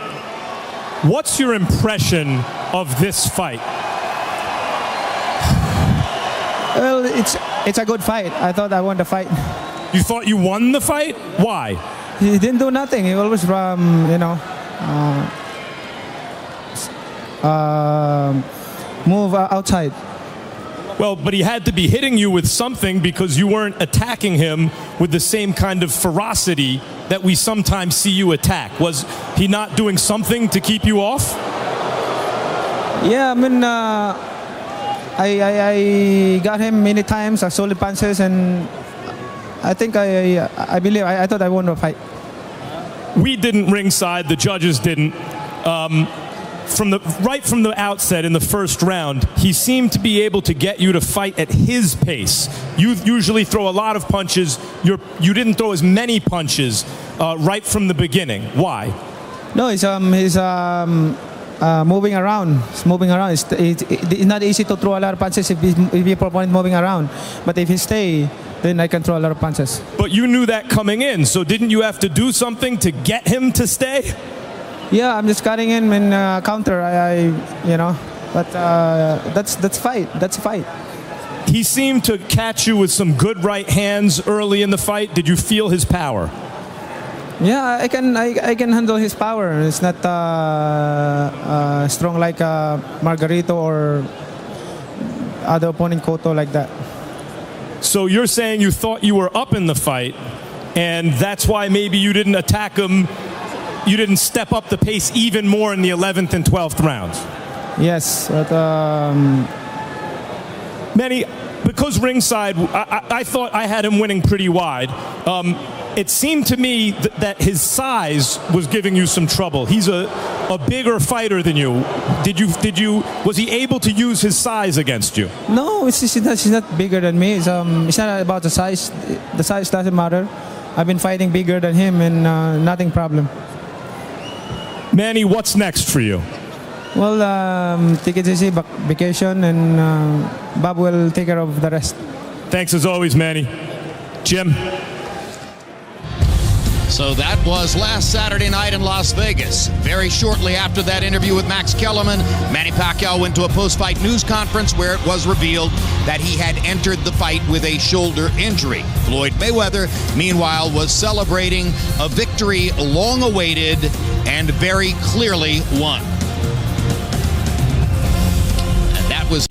what's your impression of this fight? Well, it's a good fight. I thought I won the fight. You thought you won the fight? Why? He didn't do nothing. He always move outside. Well, but he had to be hitting you with something, because you weren't attacking him with the same kind of ferocity that we sometimes see you attack. Was he not doing something to keep you off? Yeah, I got him many times. I solid punches, and I think I believe I thought I won the fight. We didn't ringside. The judges didn't. Right from the outset in the first round, he seemed to be able to get you to fight at his pace. You usually throw a lot of punches. You didn't throw as many punches right from the beginning. Why? No, he's moving around. He's moving around. It's not easy to throw a lot of punches if your opponent moving around. But if he stay, then I can throw a lot of punches. But you knew that coming in, so didn't you have to do something to get him to stay? Yeah, I'm just cutting him in counter. But that's fight. That's a fight. He seemed to catch you with some good right hands early in the fight. Did you feel his power? Yeah, I can handle his power. It's not strong like Margarito or other opponent Cotto like that. So you're saying you thought you were up in the fight, and that's why maybe you didn't attack him. You didn't step up the pace even more in the 11th and 12th rounds. Yes, but Manny, because ringside, I thought I had him winning pretty wide. It seemed to me that his size was giving you some trouble. He's a bigger fighter than you. Was he able to use his size against you? No, he's not bigger than me. It's not about the size. The size doesn't matter. I've been fighting bigger than him, and nothing problem. Manny, what's next for you? Well, take it easy, vacation, and Bob will take care of the rest. Thanks as always, Manny. Jim? So that was last Saturday night in Las Vegas. Very shortly after that interview with Max Kellerman, Manny Pacquiao went to a post-fight news conference where it was revealed that he had entered the fight with a shoulder injury. Floyd Mayweather, meanwhile, was celebrating a victory long awaited and very clearly won. And that was